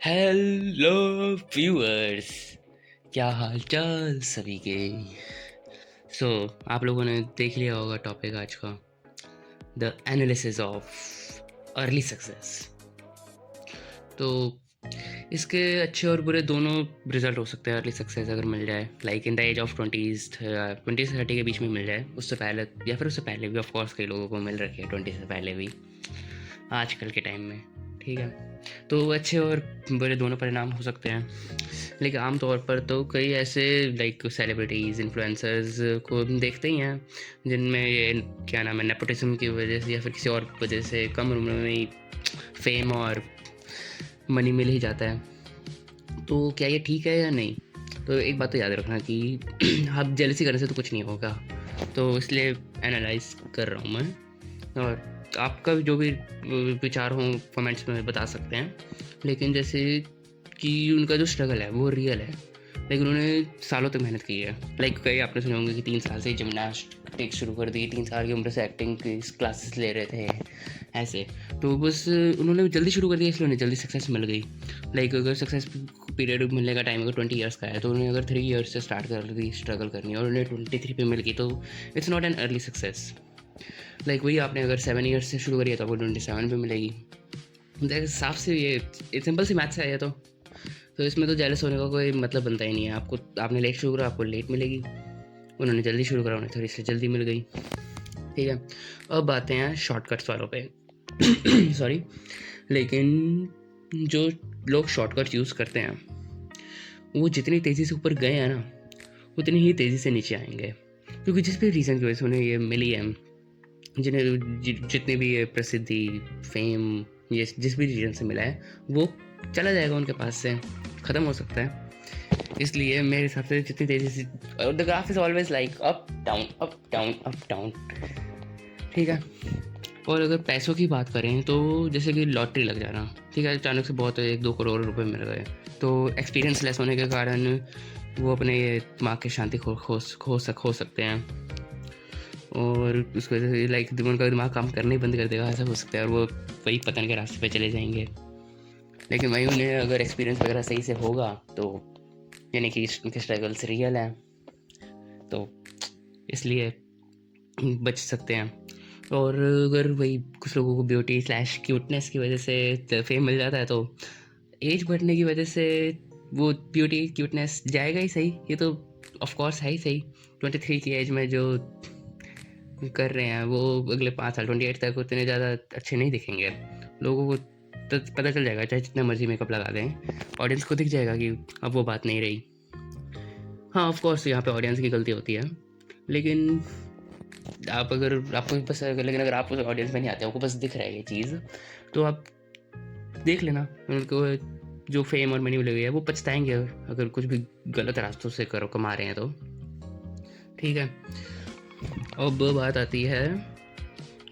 Hello viewers, क्या हाल चाल सभी के। आप लोगों ने देख लिया होगा टॉपिक आज का, the analysis of early success. तो इसके अच्छे और बुरे दोनों रिजल्ट हो सकते हैं अर्ली सक्सेस अगर मिल जाए, like in the age of 20 से 30 के बीच में मिल जाए, उससे पहले या फिर उससे पहले भी। ऑफ कोर्स कई लोगों को मिल रखी है 20 से पहले भी आजकल के टाइम में, ठीक है। तो अच्छे और बुरे दोनों परिणाम हो सकते हैं, लेकिन आमतौर पर तो कई ऐसे लाइक सेलिब्रिटीज़ इन्फ्लुएंसर्स को हम देखते ही हैं जिनमें ये क्या नाम है, नेपोटिज्म की वजह से या फिर किसी और वजह से कम उम्र में ही फेम और मनी मिल ही जाता है। तो क्या ये ठीक है या नहीं? तो एक बात तो याद रखना कि आप जेलसी करने से तो कुछ नहीं होगा, तो इसलिए एनालाइज कर रहा हूँ मैं। और आपका जो भी विचार हो कमेंट्स में बता सकते हैं, लेकिन जैसे कि उनका जो स्ट्रगल है वो रियल है, लेकिन उन्होंने सालों तक मेहनत की है। लाइक कई आपने सुने होंगे कि 3 साल से जिमनास्टिक शुरू कर दी, 3 साल की उम्र से एक्टिंग की क्लासेस ले रहे थे ऐसे। तो बस उन्होंने जल्दी शुरू कर दिया, इसलिए उन्हें जल्दी सक्सेस मिल गई। लाइक अगर सक्सेस पीरियड मिलने का टाइम अगर 20 ईयर्स का है, तो उन्हें अगर 3 ईयर्स से स्टार्ट कर दी स्ट्रगल करनी और उन्हें 23 पे मिल गई, तो it's not an early success. Like वही आपने अगर 7 ईयर्स से शुरू करी है तो आपको 27 पे मिलेगी। साफ से ये सिंपल सी मैथ्स है ये तो इसमें तो जेलस होने का कोई मतलब बनता ही नहीं है। आपने लेट शुरू करा, आपको लेट मिलेगी। उन्होंने जल्दी शुरू करा, उन्हें थोड़ी सी जल्दी मिल गई, ठीक है। अब आते हैं शॉर्टकट्स वालों पे। सॉरी, लेकिन जो लोग शॉर्टकट यूज़ करते हैं वो जितनी तेज़ी से ऊपर गए हैं ना, उतनी ही तेज़ी से नीचे आएंगे, क्योंकि जिस भी रीज़न की वजह से उन्हें ये मिली है, जितने भी ये प्रसिद्धि, फेम, ये जिस भी रीजन से मिला है वो चला जाएगा उनके पास से, ख़त्म हो सकता है। इसलिए मेरे हिसाब से जितनी तेज़ी से, the graph is always like up down up down up down, ठीक है। और अगर पैसों की बात करें तो जैसे कि लॉटरी लग जाना, ठीक है, अचानक से बहुत 1-2 करोड़ रुपए मिल गए, तो एक्सपीरियंस लेस होने के कारण वो अपने ये दिमाग की शांति खो सकते हैं, और उसकी वजह से लाइक उनका दिमाग काम करना ही बंद कर देगा, ऐसा हो सकता है, और वो वही पतन के रास्ते पे चले जाएंगे। लेकिन वही उन्हें अगर एक्सपीरियंस वगैरह सही से होगा तो यानी कि उनके स्ट्रगल्स रियल हैं, तो इसलिए बच सकते हैं। और अगर वही कुछ लोगों को ब्यूटी स्लैश क्यूटनेस की वजह से फेम मिल जाता है, तो एज बढ़ने की वजह से वो ब्यूटी क्यूटनेस जाएगा ही सही, ये तो ऑफ कोर्स है ही सही। 23 की एज में जो कर रहे हैं वो अगले 5 साल 28 तक उतने ज़्यादा अच्छे नहीं दिखेंगे। लोगों को तो पता चल जाएगा, चाहे जितना मर्जी मेकअप लगा दें, ऑडियंस को दिख जाएगा कि अब वो बात नहीं रही। हाँ, ऑफ कोर्स यहाँ पे ऑडियंस की गलती होती है, लेकिन आप अगर आपको बस लेकिन अगर आप उस ऑडियंस में नहीं आते, आपको बस दिख रहा है ये चीज़, तो आप देख लेना, उनको जो फेम और मनी मिल गई है वो पछताएंगे अगर कुछ भी गलत रास्तों से कमा रहे हैं तो, ठीक है। अब बात आती है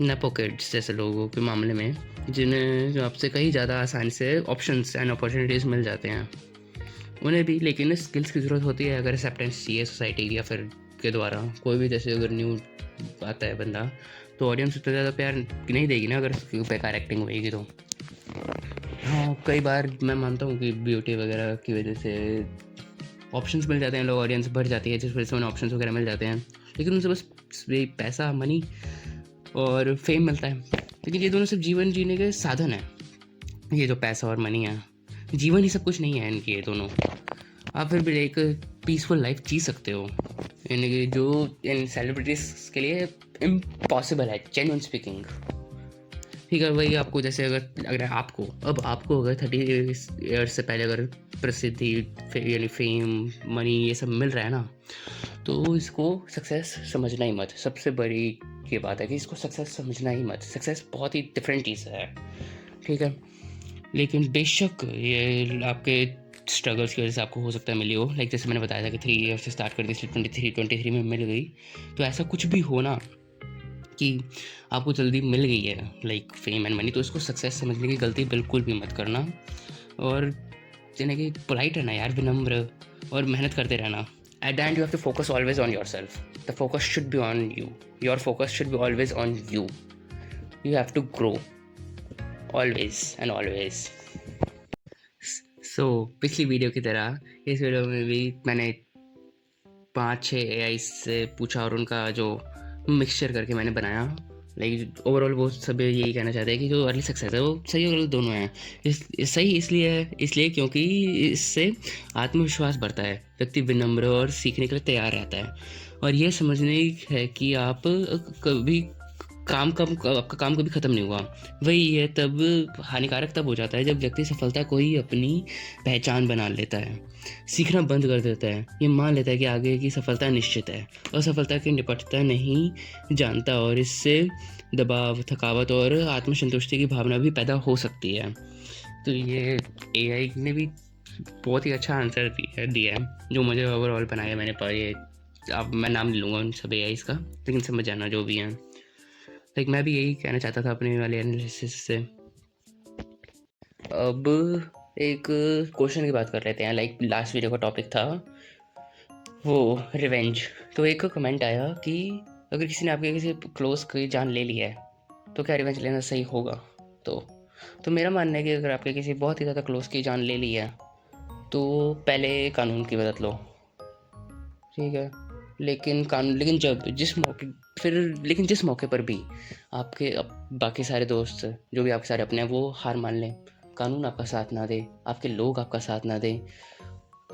नेपो किड्स जैसे लोगों के मामले में, जिन्हें आपसे कहीं ज़्यादा आसानी से ऑप्शंस एंड अपॉर्चुनिटीज़ मिल जाते हैं। उन्हें भी लेकिन स्किल्स की ज़रूरत होती है, अगर एक्सेप्टेंस चाहिए सोसाइटी या फिर के द्वारा। कोई भी जैसे अगर न्यू आता है बंदा, तो ऑडियंस उतना ज़्यादा प्यार नहीं देगी ना अगर उसकी बेकार एक्टिंग होएगी तो। हाँ, कई बार मैं मानता हूँ कि ब्यूटी वगैरह की वजह से ऑप्शंस मिल जाते हैं, लोग ऑडियंस बढ़ जाती है जिस वजह से उन्हें ऑप्शंस वगैरह मिल जाते हैं, लेकिन उनसे बस पैसा, मनी और फेम मिलता है। लेकिन ये दोनों सिर्फ जीवन जीने के साधन हैं। ये जो पैसा और मनी है, जीवन ही सब कुछ नहीं है इनकी, ये दोनों। आप फिर भी एक पीसफुल लाइफ जी सकते हो, यानी कि जो इन सेलिब्रिटीज़ के लिए इम्पॉसिबल है, जेन्युइन स्पीकिंग, ठीक है। वही आपको जैसे अगर आपको अगर 30 ईयर्स से पहले अगर प्रसिद्धि यानी फेम, मनी ये सब मिल रहा है ना, तो इसको सक्सेस समझना ही मत। सबसे बड़ी ये बात है कि इसको सक्सेस समझना ही मत। सक्सेस बहुत ही डिफरेंट चीज़ है, ठीक है। लेकिन बेशक ये आपके स्ट्रगल्स की वजह से आपको हो सकता है मिली हो, लाइक जैसे मैंने बताया था कि 3 ईयर से स्टार्ट कर दी, इसलिए 23 में मिल गई। तो ऐसा कुछ भी हो ना कि आपको जल्दी मिल गई है लाइक फेम एंड मनी, तो इसको सक्सेस समझने की गलती बिल्कुल भी मत करना। और यानी कि पोलाइट रहना यार, विनम्र, और मेहनत करते रहना। At the end you have to focus always on yourself. The focus should be on you, your focus should be always on you. You have to grow always and always. पिछली video की तरह इस video में भी मैंने 5-6 AI से पूछा और उनका जो मिक्सचर करके मैंने बनाया। लाइक ओवरऑल वो सब यही कहना चाहते हैं कि जो अर्ली सक्सेस है वो सही और गलत दोनों हैं। सही इसलिए है इसलिए क्योंकि इससे आत्मविश्वास बढ़ता है, व्यक्ति विनम्र और सीखने के लिए तैयार रहता है। और ये समझने है कि आप कभी आपका काम कभी ख़त्म नहीं हुआ। वही है तब हानिकारक तब हो जाता है जब व्यक्ति सफलता को ही अपनी पहचान बना लेता है, सीखना बंद कर देता है, ये मान लेता है कि आगे की सफलता निश्चित है, असफलता की निपटता नहीं जानता और इससे दबाव, थकावट और आत्मसंतुष्टि की भावना भी पैदा हो सकती है। तो ये एआई ने भी बहुत ही अच्छा आंसर दिया है जो मुझे ओवरऑल बनाया मैंने पर ये। अब मैं नाम नहीं लूँगा उन सब एआईज़ का, लेकिन समझ जाना जो भी हैं। लाइक मैं भी यही कहना चाहता था अपने वाले एनालिसिस से। अब एक क्वेश्चन की बात कर लेते हैं। लाइक लास्ट वीडियो का टॉपिक था वो रिवेंज। तो एक कमेंट आया कि अगर किसी ने आपके किसी क्लोज की जान ले ली है तो क्या रिवेंज लेना सही होगा। तो मेरा मानना है कि अगर आपके किसी बहुत ही ज़्यादा क्लोज की जान ले ली है तो पहले कानून की मदद लो, ठीक है। लेकिन जिस मौके पर भी आपके बाकी सारे दोस्त जो भी आपके सारे अपने हैं वो हार मान लें, कानून आपका साथ ना दे, आपके लोग आपका साथ ना दे,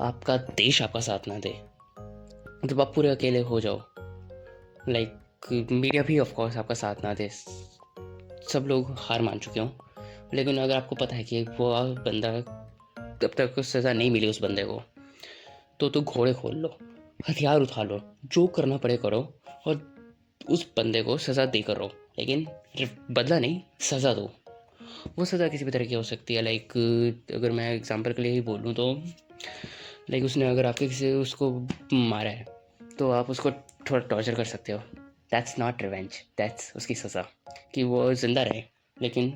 आपका देश आपका साथ ना दे, जब आप पूरे अकेले हो जाओ, लाइक मीडिया भी ऑफ कोर्स आपका साथ ना दे, सब लोग हार मान चुके हों, लेकिन अगर आपको पता है कि वो बंदा तब तक सज़ा नहीं मिली उस बंदे को, तो घोड़े खोल लो, हथियार उठा लो, जो करना पड़े करो और उस बंदे को सज़ा देकर रहो, लेकिन बदला नहीं, सज़ा दो। वो सज़ा किसी भी तरह की हो सकती है। लाइक अगर मैं एग्जांपल के लिए ही बोलूँ तो लाइक उसने अगर आपके किसी उसको मारा है तो आप उसको थोड़ा टॉर्चर कर सकते हो। दैट्स नॉट रिवेंज, दैट्स उसकी सज़ा कि वो ज़िंदा रहे, लेकिन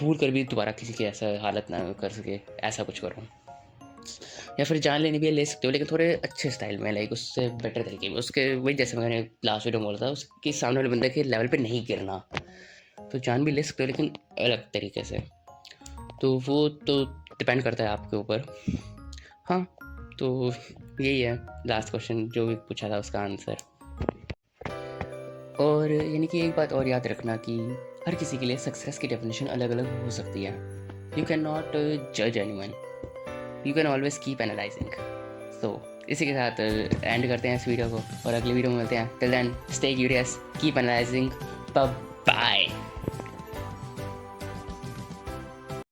भूल कर भी दोबारा किसी की ऐसा हालत ना कर सके, ऐसा कुछ करो। या फिर जान लेनी भी ले सकते हो, लेकिन थोड़े अच्छे स्टाइल में, लाइक उससे बेटर तरीके में, उसके वही जैसे मैंने लास्ट वीडियो में बोला था उसके सामने वाले बंदे के लेवल पे नहीं गिरना। तो जान भी ले सकते हो लेकिन अलग तरीके से। तो वो तो डिपेंड करता है आपके ऊपर। हाँ, तो यही है लास्ट क्वेश्चन जो भी पूछा था उसका आंसर। और यानी कि एक बात और याद रखना कि हर किसी के लिए सक्सेस की डेफिनेशन अलग अलग हो सकती है। यू कैन नॉट जज anyone, you can always keep analysing. So इसी के साथ एंड करते हैं इस वीडियो को और अगली वीडियो में मिलते हैं। Till then stay curious, keep analysing, bye.